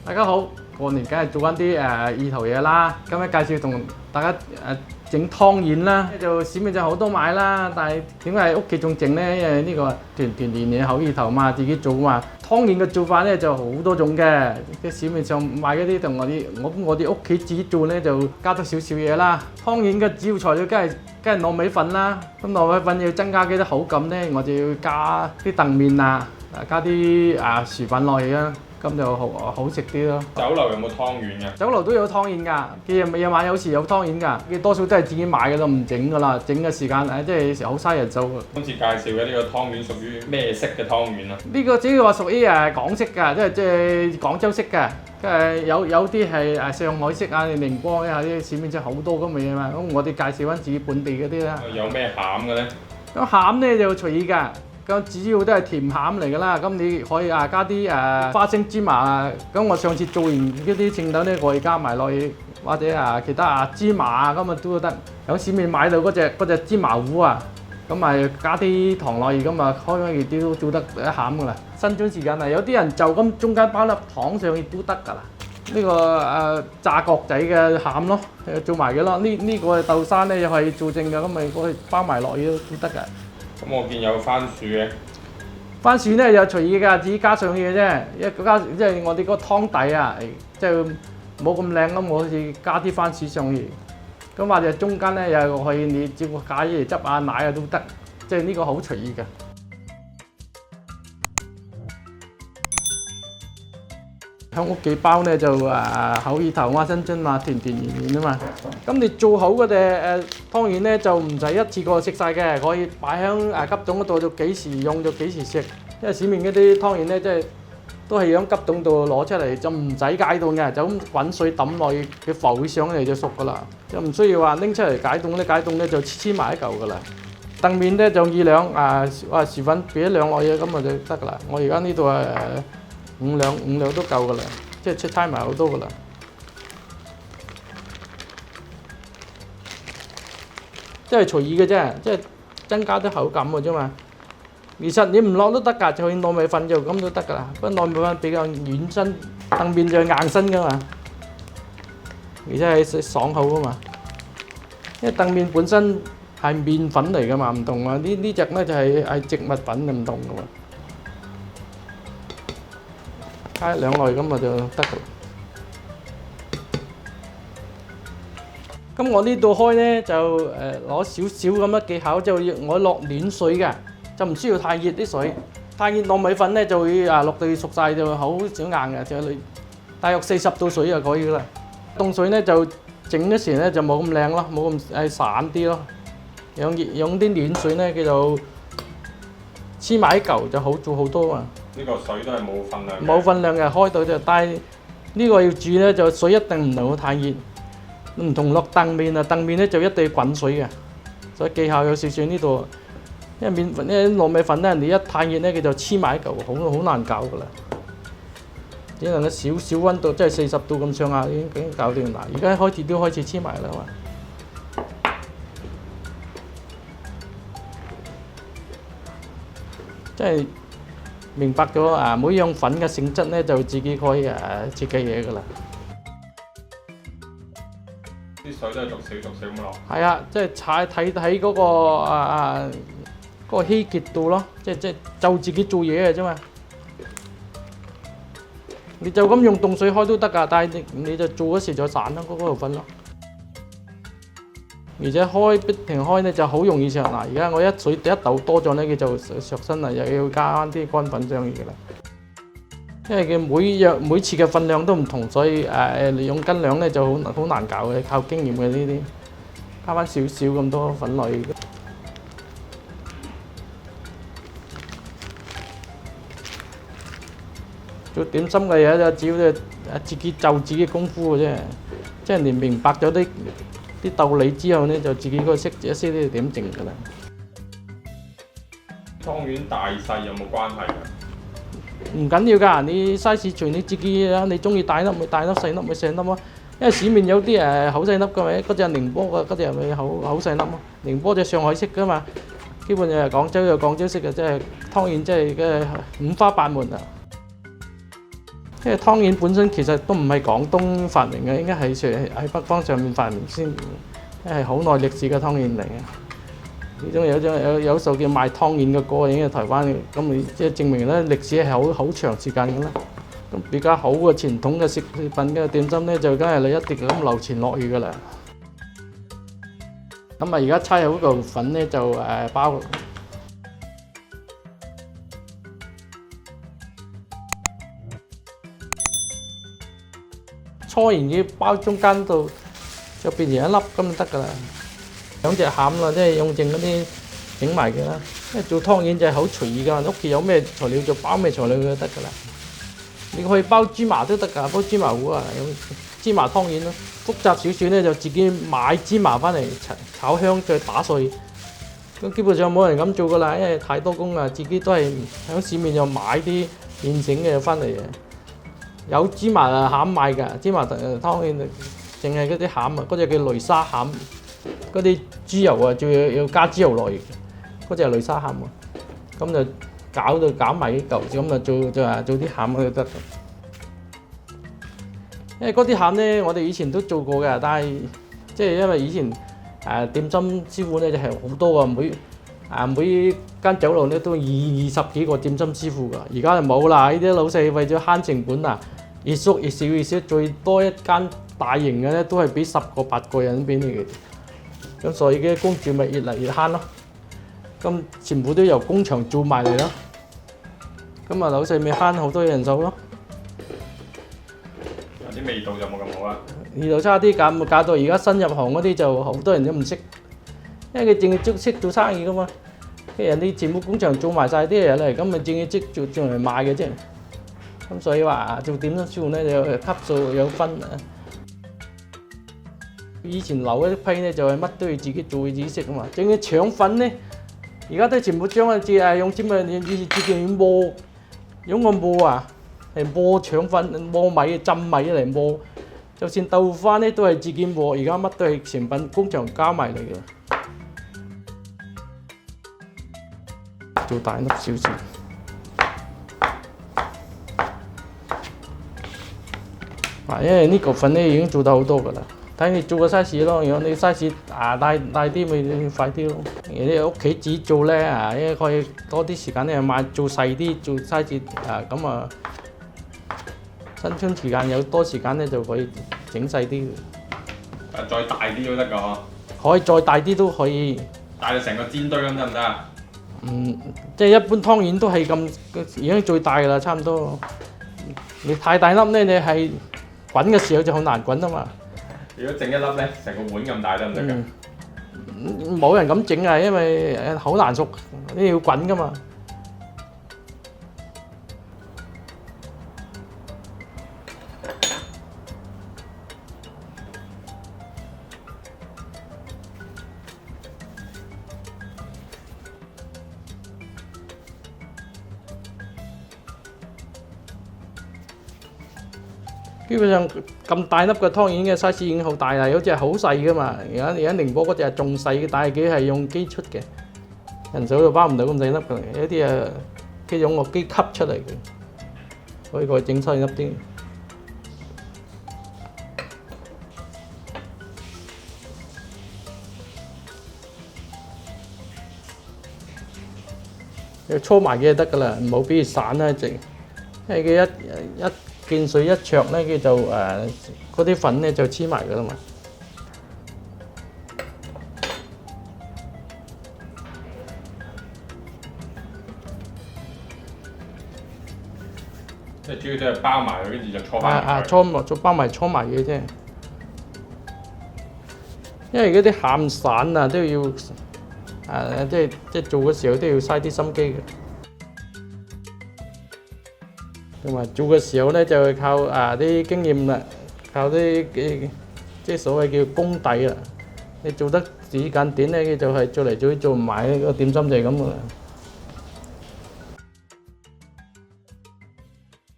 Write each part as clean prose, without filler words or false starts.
大家好，過年梗係做緊啲意頭嘢啦。今日介紹同大家整湯圓啦，就市面上好多買啦，但係點解屋企仲整呢？因為呢個團團年年好意頭嘛，自己做嘛。湯圓嘅做法咧就好多種嘅，即市面上買嗰啲同我哋屋企自己做咧就加多少少嘢啦。湯圓嘅主要材料梗係糯米粉啦，咁糯米粉要增加幾多口感咧，我就要加啲澄麵啊，加啲薯粉落去啦。咁就好食啲咯。酒樓有冇湯圓嘅？酒樓都有湯圓㗎，佢夜晚有時有湯圓㗎，佢多數都係自己買嘅咯，唔整㗎啦。整嘅時間即係有時好嘥人手。今次介紹嘅呢個湯圓屬於咩式嘅湯圓啊？呢個主要話屬於港式㗎，即係廣州式嘅。有啲係上海式啊、寧波啊啲市面上好多咁嘅嘢嘛。咁我哋介紹翻自己本地嗰啲啦。有咩餡嘅咧？咁餡咧就隨意㗎。咁主要都係甜餡嚟㗎啦，咁你可以加啲花生芝麻啊，咁我上次做完嗰啲正豆咧，我可以加埋落去，或者其他芝麻啊，咁都得。喺市面買到嗰隻芝麻糊啊，咁咪加啲糖落去，咁啊開開啲都做得一餡㗎啦。新春時間有啲人就咁中間包粒糖上去都得㗎啦。呢個炸角仔嘅餡咯，做埋嘅咯。呢個豆沙咧又係做正嘅，咁咪可以包埋落去都得㗎。咁我見有番薯嘅，番薯咧又隨意㗎，自己加上去嘅啫。即係我哋個湯底啊，即係冇咁靚咁，我哋加啲番薯上去。咁或者中間咧又可以你照加椰汁啊、奶啊都得，即係呢個好隨意嘅。喺屋企包咧就好意頭啊、新春啊、團團圓圓啊嘛。咁你做好嗰隻湯圓咧就唔使一次過食晒嘅，可以擺喺急凍嗰度，就幾時用就幾時食。因為市面嗰啲湯圓咧，即係都係喺急凍度攞出嚟，就唔使解凍嘅，就咁滾水抌落去，佢浮起上嚟就熟噶啦，就唔需要話拎出嚟解凍咧，解凍咧就黐埋一嚿噶啦。澄麵咧就2兩薯粉俾1兩落去咁啊就得噶啦。我而家呢度5兩都夠噶啦，即係猜埋好多噶啦。即係隨意嘅啫，即係增加啲口感嘅啫嘛。其實你唔落都得㗎，就係糯米粉就咁都得㗎啦。不過糯米粉比較軟身，澄麵就硬身㗎嘛，而且係爽口㗎嘛。因為澄麵本身係麵粉嚟㗎嘛，唔同啊。呢隻咧就係植物粉唔同㗎嘛。加1兩落去咁啊就得㗎。咁我呢度開咧就攞少少咁嘅技巧，就我落暖水嘅，就唔需要太熱啲水。太熱糯米粉咧就會落到熟晒就好少硬嘅，就你大約40度水就可以啦。凍水咧就整嗰時咧就冇咁靚咯，冇咁散啲咯。用啲暖水咧，佢就黐埋一嚿就好做好多啊。呢個水都係冇分量嘅。冇分量嘅，開到就，但係呢個要煮咧就水一定唔能夠太熱。唔同落澄麵啊，澄麵咧就一定要滾水嘅，所以技巧有少少呢度。因為糯米粉咧，你一太熱咧，佢就黐埋一嚿，好難搞噶啦。只能夠少少溫度，即係40度咁上下已經搞掂啦。而家開始都開始黐埋啦嘛。即係明白咗每樣粉嘅性質咧，就自己可以設計嘢噶啦。啲水都係逐少咁落。係啊，即係睇嗰個稀結度咯，即就自己做嘢嘅啫嘛。你就咁用凍水開都得㗎，但係你就做嗰時就散咯，嗰度粉咯。而且不停開咧就好容易上嗱。而家我一豆多咗咧，佢就上身啦，又要加翻啲乾粉上去㗎啦。因為佢每次嘅分量都唔同，所以你用斤兩咧就好難搞嘅，靠經驗嘅呢啲，加翻少少咁多粉落去。做點心嘅嘢就只要自己功夫嘅啫，即係你明白咗啲道理之後咧，就自己個識啲點整㗎啦。湯圓大細有冇關係㗎？唔緊要㗎，你 size 隨你自己啦，你中意大粒咪大粒，細粒咪細粒咯。因為市面有啲好細粒嘅咪，嗰隻寧波嘅嗰隻咪好細粒咯。寧波就上海式㗎嘛，基本就係廣州有廣州式嘅，即係湯圓即係嘅五花八門啊。因為湯圓本身其實都唔係廣東發明嘅，應該係喺北方上面發明先，因為好耐歷史嘅湯圓嚟嘅。其中有首叫賣湯圓嘅歌，已經係台灣嘅，咁即係證明咧歷史係好長時間嘅啦。咁比較好嘅傳統嘅食品嘅點心咧，就梗係你一滴咁流傳落去㗎啦。咁啊，而家搓好嚿粉咧就包。搓完要包中間度就變成一粒咁就得㗎啦。兩隻餡啦，即係用剩嗰啲整埋嘅啦。因為做湯圓就係好隨意㗎，屋企有咩材料就包咩材料就得㗎啦。你可以包芝麻都得㗎，包芝麻糊啊，有芝麻湯圓咯。複雜少少咧就自己買芝麻翻嚟炒香再打碎。咁基本上冇人咁做㗎啦，因為太多工啦，自己都係喺市面又買啲現成嘅翻嚟嘅。有芝麻餡賣㗎，芝麻湯圓淨係嗰啲餡啊，嗰隻叫擂沙餡，嗰啲豬油啊，仲要加豬油落去，嗰隻係擂沙餡喎。咁就搞埋啲嚿，咁就做啲餡就得。因為嗰啲餡咧，我哋以前都做過嘅，但係即係因為以前點心師傅咧就係好多㗎，每間酒樓咧都20幾個點心師傅㗎，而家就冇啦。呢啲老細為咗慳成本啊，越縮越少，最多一間大型嘅咧都係俾10個8個人俾你嘅，咁所以嘅工序咪越嚟越慳咯。咁全部都由工場做埋嚟咯，咁啊老細咪慳好多人手咯。啲味道就冇咁好啦，味道差啲，搞到而家新入行嗰啲就好多人都唔識，因為佢淨係識做生意噶嘛。人哋全部工場做埋晒啲嘢嚟，咁咪淨係識做嚟賣嘅啫。咁所以話做點心師傅咧有級數有分啊。以前留一批咧就係乜都要自己做自己識啊嘛。淨係腸粉咧，而家都全部將用尖啊，以前自己磨，用個磨啊。係磨腸粉、磨米、浸米嚟磨，就算豆腐花咧都係自己磨。而家乜都係成品工場加埋嚟嘅，做大粒少少。因為呢個粉咧已經做得好多㗎啦，睇你做個 size 咯。如果你 size 大啲咪快啲咯。如果你屋企自己做咧因為可以多啲時間咧買做細啲，做 size 咁啊。新春時間有多時間咧，就可以整細啲。再大啲都得㗎嗬。可以再大啲都可以。大到成個煎堆咁得唔得啊？即係一般湯圓都係咁，已經最大㗎啦，差唔多。你太大粒咧，你係滾嘅時候就好難滾啊嘛。如果整一粒咧，成個碗咁大得唔得㗎？冇人咁整啊，因為好難熟，你要滾㗎嘛。基本上咁大粒嘅湯圓嘅 size 已經好大啦，有隻係好細噶嘛。而家寧波嗰隻係仲細嘅，但係佢係用機出嘅，人手就包唔到咁細粒嘅。有啲佢用個機吸出嚟嘅，所以佢整細粒啲。要搓埋嘅就得㗎啦，唔好俾佢散啦，直，因為佢一見水一灼咧，佢就嗰啲粉咧就黐埋㗎啦嘛。即係主要都係包埋佢，跟住就搓翻佢。包埋搓埋嘅啫。因為嗰啲餡散啊都要即係做嘅時候都要嘥啲心機嘅。同埋做嘅時候咧就係靠啲經驗啦，靠啲即係所謂叫功底啦。你做得時間短咧，佢就係做嚟做去做唔埋，個點心就係咁噶啦。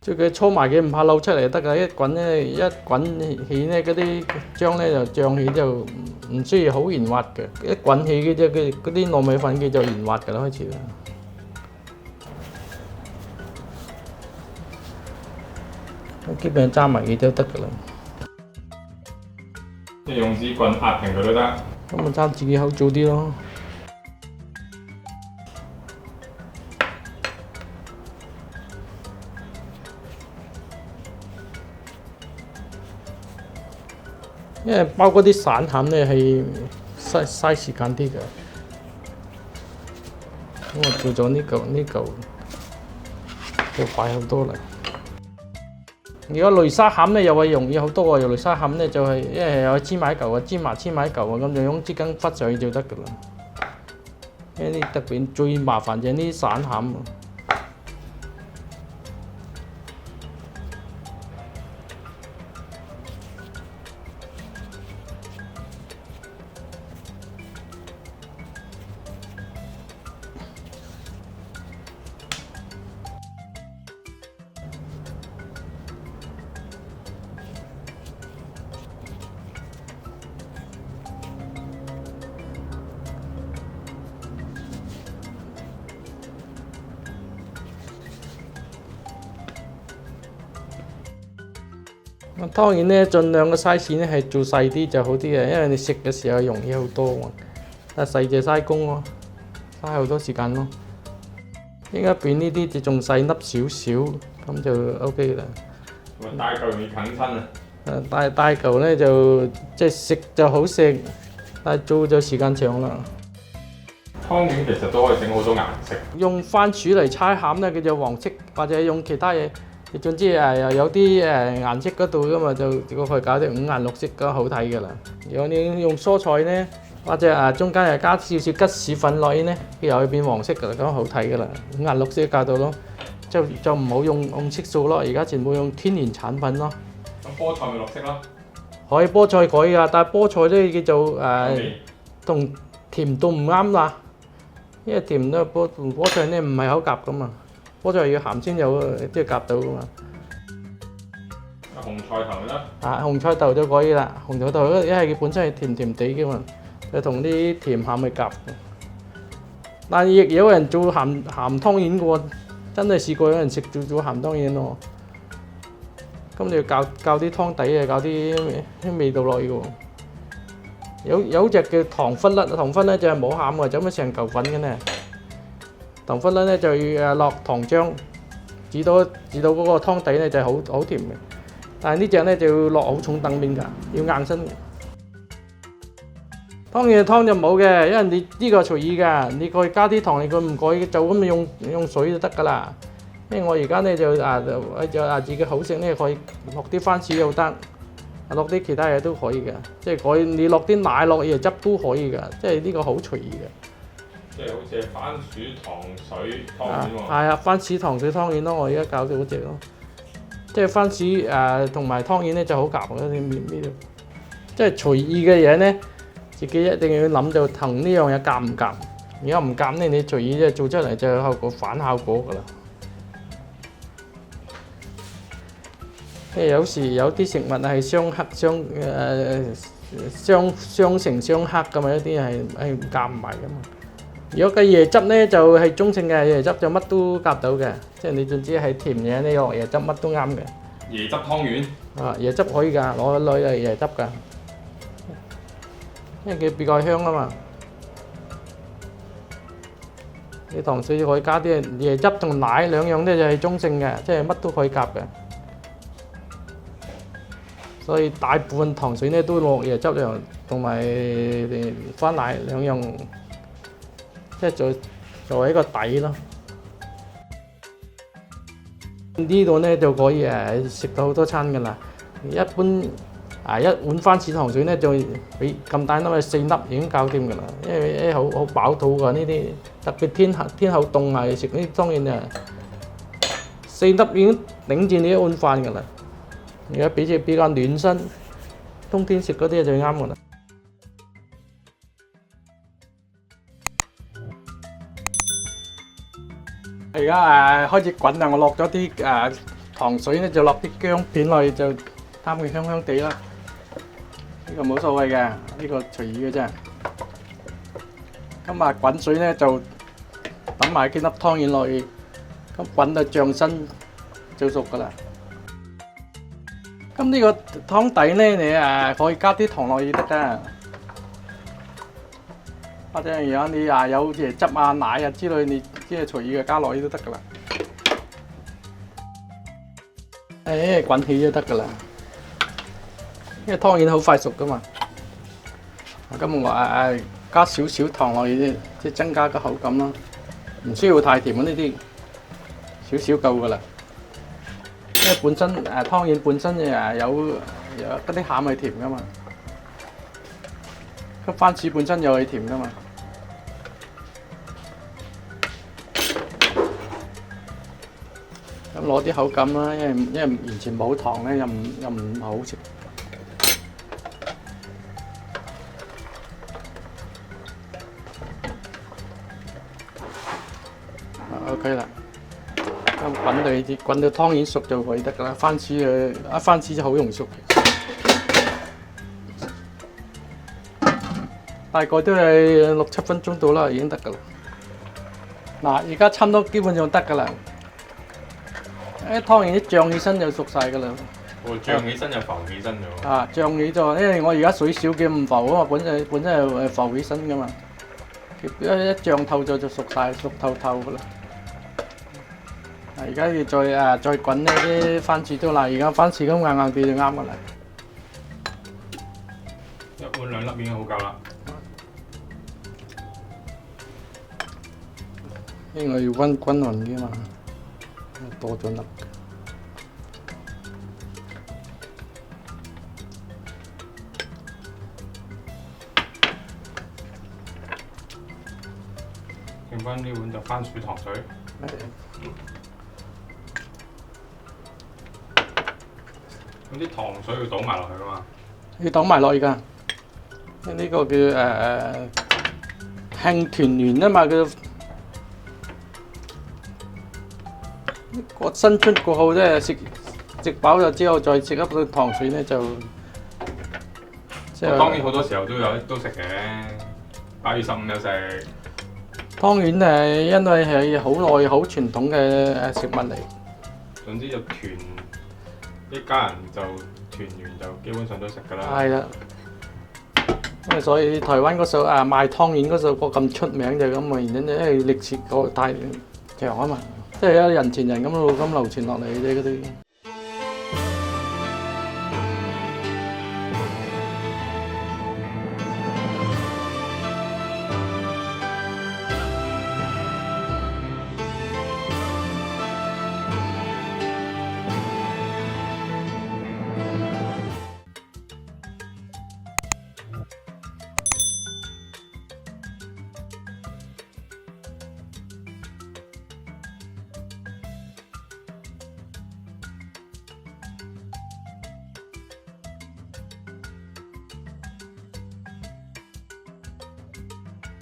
即係佢搓埋嘅唔怕漏出嚟得㗎，一滾起咧嗰啲漿咧就漲起就唔需要好圓滑嘅，一滾起嘅啫，嗰啲糯米粉佢就圓滑㗎啦開始。基本上揸埋佢都得㗎啦。即係用紙棍壓平佢都得。咁咪揸自己口做啲咯。因為包嗰啲散餡咧係嘥時間啲嘅。咁我做咗呢嚿就快好多啦。如果擂沙餡咧又係容易好多喎，擂沙餡咧就係因為有芝麻一嚿啊，芝麻一嚿啊，咁就用支羹忽上去就得㗎啦。因為啲特別最麻煩就係啲散餡啊。當然咧，盡量嘅 size 咧係做細啲就好啲嘅，因為你食嘅時候容易好多喎。但細就嘥工咯，嘥好多時間咯。應該比呢啲就仲細粒少少，咁就 OK 啦。大嚿容易啃親啊！大嚿咧就即係食就好食，但係做就時間長啦。湯圓其實都可以整好多顏色。用番薯嚟猜餡咧，叫做黃色，或者用其他嘢。總之又有啲顏色嗰度噶嘛，就可以搞啲五顏六色咁好睇噶啦。如果你用蔬菜咧，或者中間又加少少吉士粉落去咧，佢又會變黃色噶啦，咁好睇噶啦。五顏六色搞到咯，就唔好用色素咯，而家全部用天然產品咯。咁菠菜咪綠色咯？可以菠菜可以噶，但係菠菜咧叫做同甜度唔啱啦，因為甜咧菠菜咧唔係好夾噶嘛。菠菜要鹹先有即係夾到噶嘛。紅菜頭啦。紅菜頭就可以啦。紅菜頭因為佢本身係甜甜地嘅嘛，就同啲甜鹹去夾。但亦有人做鹹湯圓嘅喎，真係試過有人做鹹湯圓喎。咁你要教啲湯底啊，教啲味道落去嘅喎。有隻叫糖忽甩，糖忽甩就係冇餡嘅，就咁成嚿粉嘅咧。糖忽甩咧就要落糖漿，煮到嗰個湯底咧就係好甜嘅。但係呢隻咧就要落好重燉麵㗎，要硬身嘅。湯圓湯就冇嘅，因為你呢個隨意㗎，你可以加啲糖，你佢唔可以就咁用水就得㗎啦。因為我而家咧就自己好食咧，可以落啲番薯又得，落啲其他嘢都可以嘅，即係可以你落啲奶落椰汁都可以㗎，即係呢個好隨意嘅。即係好似係番薯糖水湯圓喎。係啊，番薯糖水湯圓咯，我而家搞到嗰隻咯。即係番薯同埋湯圓咧就好夾嗰啲麵度。即係隨意嘅嘢咧，自己一定要諗到同呢樣嘢夾唔夾。如果唔夾咧，你隨意即係做出嚟就有反效果㗎啦。即係有時有啲食物係相克相成相克㗎嘛，有啲係夾唔埋㗎嘛。如果嘅椰汁咧就係中性嘅，椰汁就乜都夾到嘅，即係你總之係甜嘢呢個椰汁乜都啱嘅。椰汁湯圓椰汁可以㗎，攞嚟椰汁㗎，因為佢比較香啊嘛。你糖水可以加啲椰汁同奶兩樣咧就係中性嘅，即係乜都可以夾嘅。所以大部分糖水咧都落椰汁量同埋番奶兩樣。即係作為一個底咯，呢度咧就可以食到好多餐㗎啦。一般一碗番薯糖水咧就俾咁大粒嘅4粒已經搞掂㗎啦，因為好飽肚㗎呢啲，特別天後凍啊食呢啲當然4粒已經頂住你一碗飯㗎啦。如果比較暖身，冬天食嗰啲就啱㗎啦。而家開始滾啦，我落咗啲糖水咧，就落啲薑片落去，就貪佢香香地啦。呢個冇所謂嘅，呢個隨意嘅啫。咁滾水咧就揼埋幾粒湯圓落去，咁滾到漲身就熟噶啦。咁呢個湯底咧，你可以加啲糖落去得㗎，或者而家你有椰汁啊、奶啊之類，你即係隨意嘅加落去都得㗎啦。滾起就得㗎啦，因為湯圓好快熟㗎嘛。咁我加少少糖落去啫，即係增加個口感咯，唔需要太甜啊呢啲，少少夠㗎啦。因為本身湯圓本身有嗰啲餡係甜㗎嘛，咁番薯本身又係甜㗎嘛。咁攞啲口感啦，因為完全冇糖咧，又唔好食。OK 啦，咁滾到湯圓熟就可以得㗎啦。番薯就好容易熟，大概都係6、7分鐘到啦，已經得㗎啦。嗱，而家差唔多基本上得㗎啦。湯圓一漲起身就熟晒㗎啦。漲起身就浮起身咗。漲起咗，因為我而家水少嘅唔浮啊嘛，本身係浮起身㗎嘛。一漲透咗就熟晒，熟透透㗎啦。而家要再滾呢啲番薯都啦，而家番薯咁硬啲就啱㗎啦。1碗2粒已經好夠啦。因為要均勻啲嘛，多咗粒。剩翻呢碗就番薯糖水。咁啲糖水要倒埋落去㗎嘛？要倒埋落去㗎，呢個叫慶團圓啊嘛，佢個新春過後咧食飽咗之後再食一碗糖水咧就當然好多時候都食嘅，8月15有食。湯圓係因為係好耐好傳統嘅食物嚟。總之就一家人就團圓就基本上都食㗎啦。係啦，因為所以台灣嗰首賣湯圓嗰首歌咁出名就咁嘅原因，因為歷史個太長啊嘛，即係有人傳人咁流傳落嚟嘅啫嗰啲。